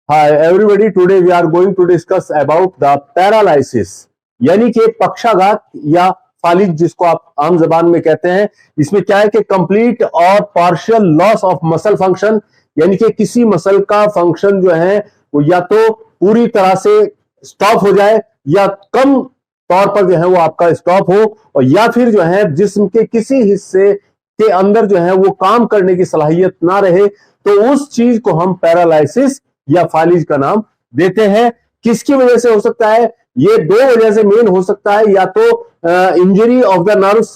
Hi everybody, today we are going to discuss about the paralysis यानी कि पक्षाघात या फालिज जिसको आप आम जबान में कहते हैं। इसमें क्या है कि कंप्लीट और partial loss of muscle function, यानी कि किसी मसल का फंक्शन जो है वो या तो पूरी तरह से स्टॉप हो जाए या कम तौर पर जो है वो आपका स्टॉप हो, और या फिर जो है जिस्म के किसी हिस्से के अंदर जो है वो काम करने की सलाहियत ना रहे, तो उस चीज को हम पैरालाइसिस या फालिज का नाम देते हैं। किसकी वजह से हो सकता है? ये दो वजह से मेन हो सकता है, या तो इंजरी ऑफ द नर्व्स,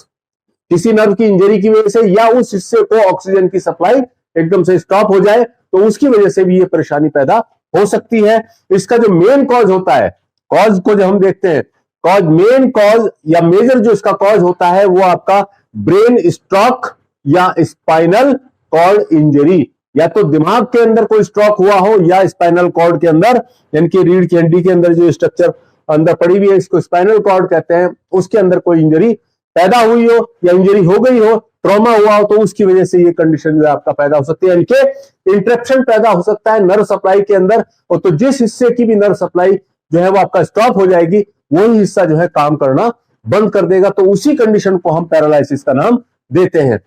किसी नर्व की इंजरी की वजह से, या उस हिस्से को ऑक्सीजन की सप्लाई एकदम से स्टॉप हो जाए तो उसकी वजह से भी ये परेशानी पैदा हो सकती है। इसका जो मेन कॉज होता है, कॉज को जो हम देखते हैं, कॉज मेन कॉज या मेजर जो इसका कॉज होता है वो आपका ब्रेन स्ट्रोक या स्पाइनल कॉर्ड इंजरी, या तो दिमाग के अंदर कोई स्ट्रोक हुआ हो या स्पाइनल कॉर्ड के अंदर, यानी कि रीढ़ की हड्डी के अंदर जो स्ट्रक्चर अंदर पड़ी हुई है इसको स्पाइनल कॉर्ड कहते हैं, उसके अंदर कोई इंजरी पैदा हुई हो या इंजरी हो गई हो, ट्रॉमा हुआ हो, तो उसकी वजह से ये कंडीशन जो है आपका पैदा हो सकती है, यानी कि इंटरप्शन पैदा हो सकता है नर्व सप्लाई के अंदर। और तो जिस हिस्से की भी नर्व सप्लाई जो है वो आपका स्टॉप हो जाएगी, वही हिस्सा जो है काम करना बंद कर देगा, तो उसी कंडीशन को हम पैरालाइसिस का नाम देते हैं।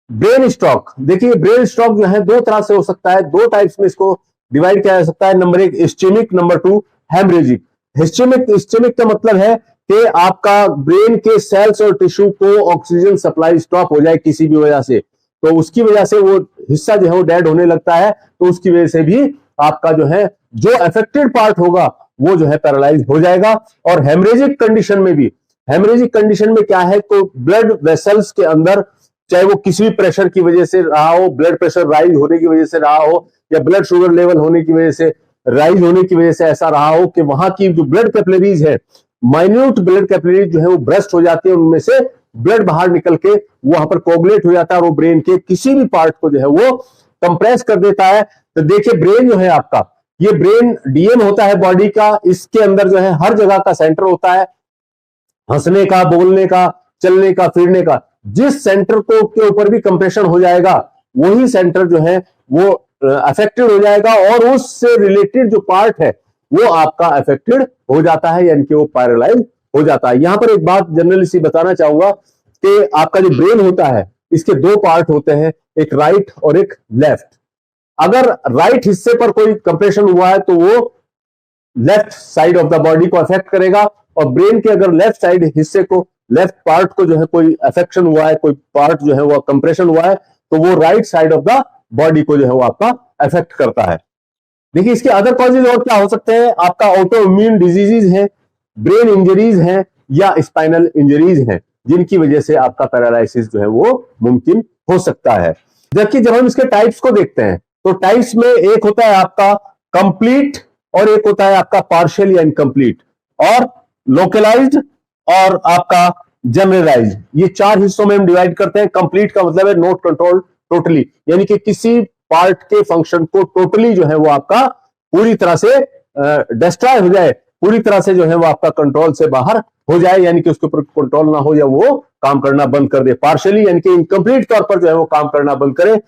ब्रेन स्ट्रोक, देखिए ब्रेन स्ट्रोक जो है दो तरह से हो सकता है, दो टाइप्स में इसको डिवाइड किया जा सकता है। नंबर एक ischaemic, number two haemorrhagic. Ischaemic का मतलब है कि आपका ब्रेन के सेल्स और टिश्यू को ऑक्सीजन सप्लाई स्टॉप हो जाए किसी भी वजह से, तो उसकी वजह से वो हिस्सा जो है वो डेड होने लगता है, तो उसकी वजह से भी आपका जो है जो अफेक्टेड पार्ट होगा वो जो है पैरालाइज हो जाएगा। और हेमरेजिक कंडीशन में भी, हेमरेजिक कंडीशन में क्या है, तो ब्लड वेसल्स के अंदर चाहे वो किसी भी प्रेशर की वजह से रहा हो, ब्लड प्रेशर राइज होने की वजह से रहा हो, या ब्लड शुगर लेवल होने की वजह से राइज होने की वजह से ऐसा रहा हो कि वहां की जो ब्लड कैपिलरीज है, माइन्यूट ब्लड कैपिलरीज जो है वो ब्रस्ट हो जाती है, उनमें से ब्लड बाहर निकल के वहां पर कोगुलेट हो जाता है और वो ब्रेन के किसी भी पार्ट को जो है वो कंप्रेस कर देता है। तो देखिए ब्रेन जो है आपका, ये ब्रेन डीएम होता है बॉडी का, इसके अंदर जो है हर जगह का सेंटर होता है, हंसने का, बोलने का, चलने का, फिरने का। जिस सेंटर को के ऊपर भी कंप्रेशन हो जाएगा वही सेंटर जो है वो अफेक्टेड हो जाएगा, और उससे रिलेटेड जो पार्ट है वो आपका अफेक्टेड हो जाता है, यानी कि वो पैरालाइज हो जाता है। यहां पर एक बात जनरली सी बताना चाहूंगा कि आपका जो ब्रेन होता है इसके दो पार्ट होते हैं, एक राइट और एक लेफ्ट। अगर राइट हिस्से पर कोई कंप्रेशन हुआ है तो वो left side of the body को अफेक्ट करेगा, और ब्रेन के अगर लेफ्ट साइड हिस्से को, लेफ्ट पार्ट को जो है कोई अफेक्शन हुआ है, कोई पार्ट जो है वो कंप्रेशन हुआ है, तो वो right side of the body को जो है वो आपका अफेक्ट करता है। देखिए इसके अदर कॉजेज और क्या हो सकते हैं, आपका ऑटो इम्यून डिजीजेज हैं, ब्रेन इंजरीज हैं, या स्पाइनल इंजरीज हैं, जिनकी वजह से आपका पैरालाइसिस जो है वो मुमकिन हो सकता है। जबकि जब हम इसके टाइप्स को देखते हैं तो टाइप्स में एक होता है आपका कंप्लीट, और एक होता है आपका पार्शियल या इनकम्प्लीट, और लोकलाइज्ड, और आपका जनरलाइज्ड। ये चार हिस्सों में हम डिवाइड करते हैं। कंप्लीट का मतलब है नॉट कंट्रोल टोटली, यानी कि किसी पार्ट के फंक्शन को टोटली जो है वो आपका पूरी तरह से डिस्ट्रॉय हो जाए, पूरी तरह से जो है वो आपका कंट्रोल से बाहर हो जाए, यानी कि उसके ऊपर कंट्रोल ना हो या वो काम करना बंद कर दे। पार्शियली यानी कि इनकम्प्लीट तौर पर जो है वो काम करना बंद करे।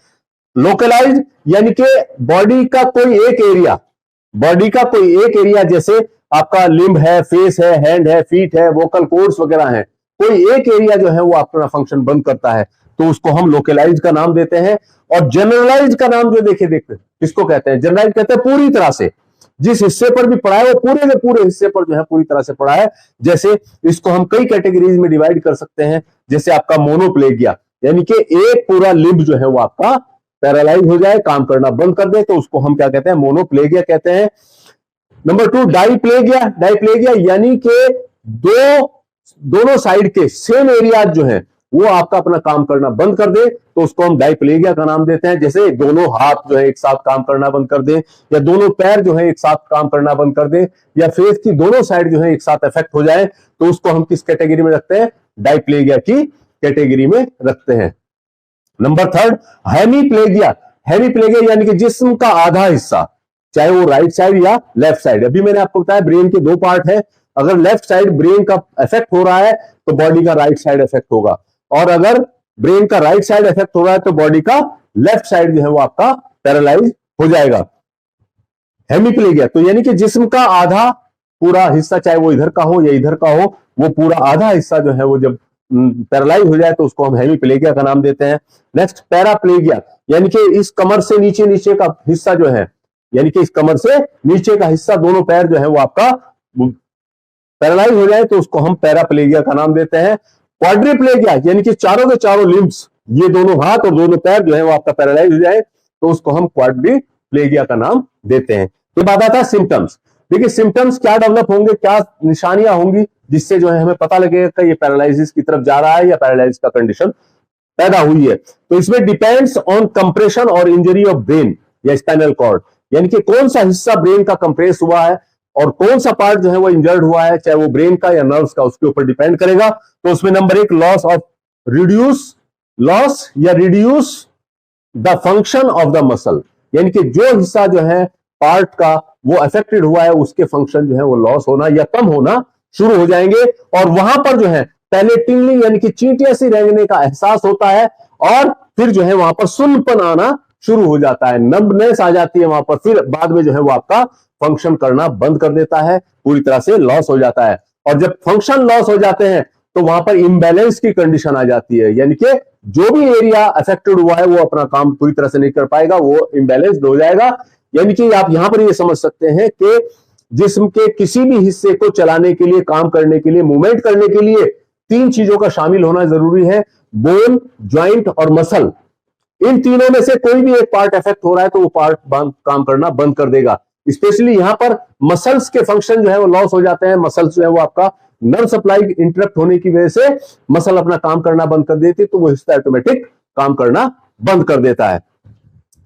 लोकलाइज्ड यानी कि बॉडी का कोई एक एरिया, बॉडी का कोई एक एरिया, जैसे आपका लिम्ब है, फेस है, हैंड है, फीट है, वोकल कोर्ड्स वगैरह है, कोई एक एरिया जो है वो अपना फंक्शन बंद करता है, तो उसको हम लोकलाइज्ड का नाम देते हैं। और जनरलाइज्ड का नाम जो देखते किसको कहते हैं, जनरलाइज्ड कहते हैं पूरी तरह से, जिस हिस्से पर भी पड़ा है वो पूरे के पूरे हिस्से पर जो है पूरी तरह से पड़ा है। जैसे इसको हम कई कैटेगरीज में डिवाइड कर सकते हैं, जैसे आपका मोनोप्लेगिया, यानी कि एक पूरा लिम्ब जो है वो आपका पैरालाइज हो जाए, काम करना बंद कर दे, तो उसको हम क्या कहते हैं, मोनोप्लेगिया कहते हैं। नंबर टू डाइप्लेगिया, डाइप्लेगिया यानी कि दोनों साइड के सेम एरिया जो है वो आपका अपना काम करना बंद कर दे, तो उसको हम डाइप्लेगिया का नाम देते हैं। जैसे दोनों हाथ जो है एक साथ काम करना बंद कर दे, या दोनों पैर जो है एक साथ काम करना बंद कर दे, या फेस की दोनों साइड जो है एक साथ इफेक्ट हो जाए, तो उसको हम किस कैटेगरी में रखते हैं, डाइप्लेगिया की कैटेगरी में रखते हैं। नंबर थर्ड हेमीप्लेगिया, हेमीप्लेगिया यानी कि जिस्म का आधा हिस्सा, चाहे वो राइट साइड या लेफ्ट साइड। अभी मैंने आपको बताया ब्रेन के दो पार्ट है, अगर लेफ्ट साइड ब्रेन का इफेक्ट हो रहा है तो बॉडी का राइट साइड इफेक्ट होगा, और अगर ब्रेन का राइट साइड इफेक्ट हो रहा है तो बॉडी का लेफ्ट साइड जो है वो आपका पैरालाइज हो जाएगा। हेमिप्लेगिया, तो यानी कि जिस्म का आधा पूरा हिस्सा, चाहे वो इधर का हो या इधर का हो, वो पूरा आधा हिस्सा जो है वो जब पैरालाइज हो जाए तो उसको हम हेमिप्लेगिया का नाम देते हैं। नेक्स्ट पैराप्लेगिया, यानी कि इस कमर से नीचे नीचे का हिस्सा जो है, यानी कि इस कमर से नीचे का हिस्सा, दोनों पैर जो है वो आपका पैरालाइज हो जाए तो उसको हम पैराप्लेगिया का नाम देते हैं। क्वाड्रिप्लेगिया, यानी कि चारों के चारों लिम्स, ये दोनों हाथ और दोनों पैर जो है वो आपका पैरालाइज हो जाए तो उसको हम क्वाड्रिप्लेगिया का नाम देते हैं। तो बात आता है सिम्टम्स। देखिए सिम्टम्स क्या डेवलप होंगे, क्या निशानियां होंगी जिससे जो है हमें पता लगेगा कि ये पैरालिसिस की तरफ जा रहा है या पैरालिसिस का कंडीशन पैदा हुई है। तो इसमें डिपेंड्स ऑन कंप्रेशन और इंजरी ऑफ ब्रेन या स्पाइनल कॉर्ड, यानी कि कौन सा हिस्सा ब्रेन का कंप्रेस हुआ है और कौन सा पार्ट जो है वो इंजर्ड हुआ है, चाहे वो ब्रेन का या नर्व्स का, उसके ऊपर डिपेंड करेगा। तो उसमें नंबर 1 लॉस या reduce the function of the muscle, यानी कि जो हिस्सा जो है पार्ट का वो अफेक्टेड हुआ है उसके फंक्शन जो है वो लॉस होना या कम होना शुरू हो जाएंगे। और वहां पर जो है पहले टिंगलिंग यानी कि चींटियां सी रेंगने का एहसास होता है और फिर जो है वहां पर सुन्नपन आना शुरू हो जाता है, नंबनेस आ जाती है वहां पर, फिर बाद में जो है वो आपका फंक्शन करना बंद कर देता है, पूरी तरह से लॉस हो जाता है। और जब फंक्शन लॉस हो जाते हैं तो वहां पर इम्बैलेंस की कंडीशन आ जाती है, यानी कि जो भी एरिया अफेक्टेड हुआ है वो अपना काम पूरी तरह से नहीं कर पाएगा, वो इम्बैलेंस्ड हो जाएगा। यानी कि आप यहां पर ये समझ सकते हैं कि जिस्म के किसी भी हिस्से को चलाने के लिए, काम करने के लिए, मूवमेंट करने के लिए 3 चीजों का शामिल होना जरूरी है, बोन, ज्वाइंट और मसल। इन तीनों में से कोई भी एक पार्ट अफेक्ट हो रहा है तो वो पार्ट काम करना बंद कर देगा। स्पेशली यहां पर मसल्स के फंक्शन जो है वो लॉस हो जाते हैं, मसल्स जो है वो आपका नर्व सप्लाई इंटरप्ट होने की वजह से मसल अपना काम करना बंद कर देती है, तो वो हिस्सा ऑटोमेटिक काम करना बंद कर देता है,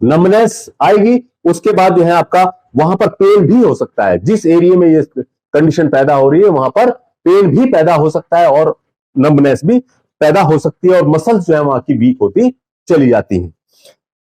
नंबनेस आएगी। उसके बाद जो है आपका वहां पर पेन भी हो सकता है, जिस एरिया में ये कंडीशन पैदा हो रही है वहां पर पेन भी पैदा हो सकता है और नंबनेस भी पैदा हो सकती है और मसल्स जो है वहां की वीक होती चली जाती है।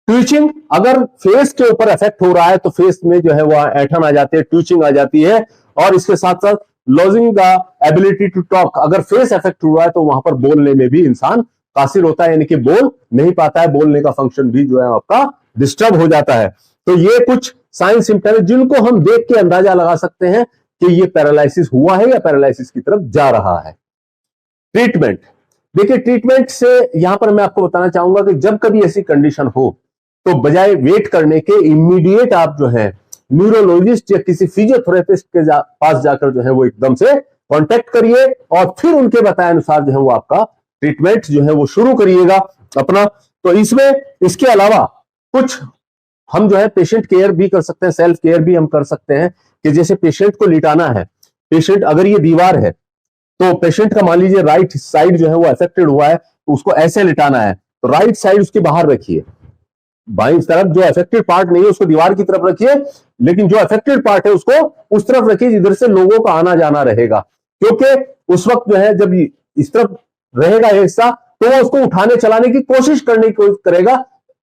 ट्विचिंग, अगर फेस के ऊपर इफेक्ट हो रहा है तो फेस में जो है वो ऐठन आ जाती है, ट्विचिंग आ जाती है। और इसके साथ साथ losing the ability to talk, अगर फेस इफेक्ट हुआ है तो वहां पर बोलने में भी इंसान कासिर होता है, यानी कि बोल नहीं पाता है, बोलने का फंक्शन भी जो है आपका डिस्टर्ब हो जाता है। तो ये कुछ साइन सिम्टम है जिनको हम देख के अंदाजा लगा सकते हैं कि ये पैरालिसिस हुआ है या पैरालिसिस की तरफ जा रहा है। ट्रीटमेंट, देखिए ट्रीटमेंट से यहां पर मैं आपको बताना चाहूंगा कि जब कभी ऐसी कंडीशन हो तो बजाय वेट करने के इमीडिएट आप जो है न्यूरोलॉजिस्ट या किसी फिजियोथेरेपिस्ट के पास जाकर जो है वो एकदम से कांटेक्ट करिए और फिर उनके बताए अनुसार जो है वो आपका ट्रीटमेंट जो है वो शुरू करिएगा अपना। तो इसमें इसके अलावा कुछ हम जो है पेशेंट केयर भी कर सकते हैं, सेल्फ केयर भी हम कर सकते हैं कि जैसे पेशेंट को लिटाना है, पेशेंट अगर ये दीवार है तो पेशेंट का मान लीजिए राइट साइड जो है वो अफेक्टेड हुआ है तो उसको ऐसे लिटाना है, तो राइट साइड उसके बाहर रखिए, बाईं तरफ जो अफेक्टेड पार्ट नहीं है उसको दीवार की तरफ रखिए, लेकिन जो अफेक्टेड पार्ट है उसको उस तरफ रखिए जिधर से लोगों का आना जाना रहेगा, क्योंकि उस वक्त जो है जब इस तरफ रहेगा ये हिस्सा तो वो उसको उठाने चलाने की कोशिश करने की कोशिश करेगा,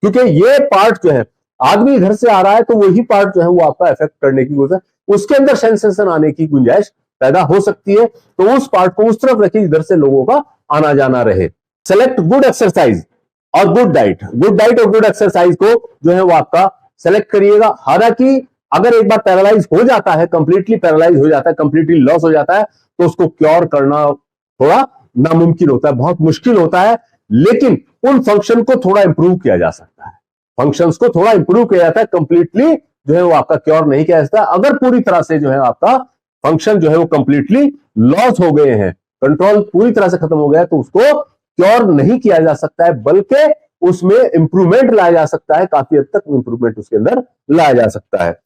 क्योंकि ये पार्ट जो है आदमी इधर से आ रहा है तो वही पार्ट जो है वो आपका इफेक्ट करने की कोशिश, उसके अंदर सेंसेशन आने की गुंजाइश पैदा हो सकती है, तो उस पार्ट को उस तरफ रखिए जिधर से लोगों का आना जाना रहे। सेलेक्ट गुड एक्सरसाइज और गुड डाइट, गुड डाइट और गुड एक्सरसाइज को जो है वो आपका सेलेक्ट करिएगा। हालांकि अगर एक बार पैरालाइज हो जाता है, कंप्लीटली पैरालाइज हो जाता है, कंप्लीटली लॉस हो जाता है, तो उसको क्योर करना थोड़ा नामुमकिन होता है, बहुत मुश्किल होता है, लेकिन उन फंक्शन को थोड़ा इंप्रूव किया जा सकता है, फंक्शंस को थोड़ा इंप्रूव किया जाता है, कंप्लीटली जो है वो आपका क्योर नहीं किया जाता। अगर पूरी तरह से जो है आपका फंक्शन जो है वो कंप्लीटली लॉस हो गए हैं, कंट्रोल पूरी तरह से खत्म हो गया है, तो उसको क्योर नहीं किया जा सकता है, बल्कि उसमें इंप्रूवमेंट लाया जा सकता है, काफी हद तक इंप्रूवमेंट उसके अंदर लाया जा सकता है।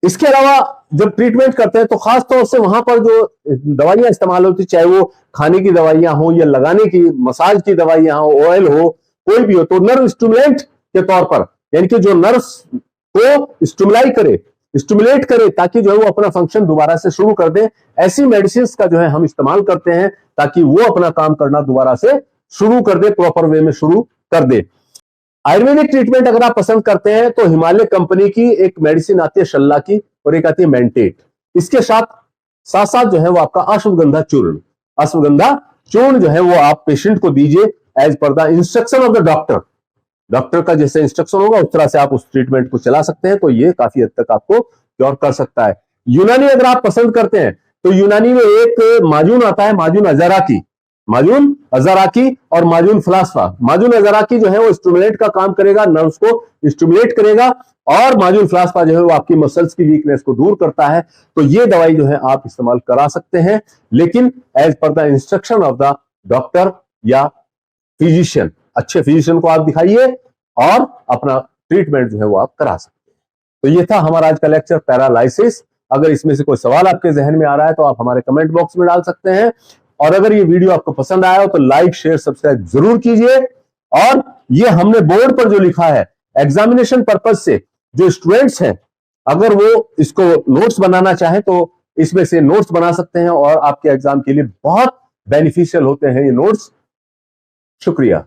इसके अलावा जब ट्रीटमेंट करते हैं तो खास तौर से वहां पर जो दवाइयां इस्तेमाल होती, चाहे वो खाने की दवाइयां हो या लगाने की मसाज की दवाइयां हो, ऑयल हो, कोई भी हो, तो नर्व स्टिमुलेंट के तौर पर, यानी कि जो नर्व्स को स्टिमुलेट करे ताकि जो है वो अपना फंक्शन दोबारा से शुरू कर दे, ऐसी मेडिसिन का जो है हम इस्तेमाल करते हैं ताकि वो अपना काम करना दोबारा से शुरू कर दे, प्रॉपर वे में शुरू कर दे। आयुर्वेदिक ट्रीटमेंट अगर आप पसंद करते हैं तो हिमालय कंपनी की एक मेडिसिन आती है शल्ला की और एक आती है मेंटेट, इसके साथ साथ जो है वो आपका अश्वगंधा चूर्ण जो है वो आप पेशेंट को दीजिए as per the instruction of the doctor. Doctor का जैसे इंस्ट्रक्शन होगा उस तरह से आप उस ट्रीटमेंट को चला सकते हैं, तो ये काफी हद तक आपको क्योर कर सकता है। यूनानी अगर आप पसंद करते हैं तो यूनानी में एक माजून आता है, माजून अज़राकी और माजून फलास्फा। माजून अज़राकी जो है वो स्टिमुलेट का काम करेगा, नर्व्स को स्टिमुलेट करेगा, और माजून फलास्फा जो है वो आपकी मसल्स की वीकनेस को दूर करता है। तो ये दवाई जो है आप इस्तेमाल करा सकते हैं, लेकिन as per the instruction of the doctor या फिजिशियन। अच्छे फिजिशियन को आप दिखाइए और अपना ट्रीटमेंट जो है वो आप करा सकते हैं। तो ये था हमारा आज का लेक्चर पैरालाइसिस। अगर इसमें से कोई सवाल आपके जहन में आ रहा है तो आप हमारे कमेंट बॉक्स में डाल सकते हैं, और अगर ये वीडियो आपको पसंद आया हो तो लाइक शेयर सब्सक्राइब जरूर कीजिए। और ये हमने बोर्ड पर जो लिखा है एग्जामिनेशन पर्पज से, जो स्टूडेंट्स हैं अगर वो इसको नोट्स बनाना चाहें तो इसमें से नोट्स बना सकते हैं, और आपके एग्जाम के लिए बहुत बेनिफिशियल होते हैं ये नोट्स। शुक्रिया।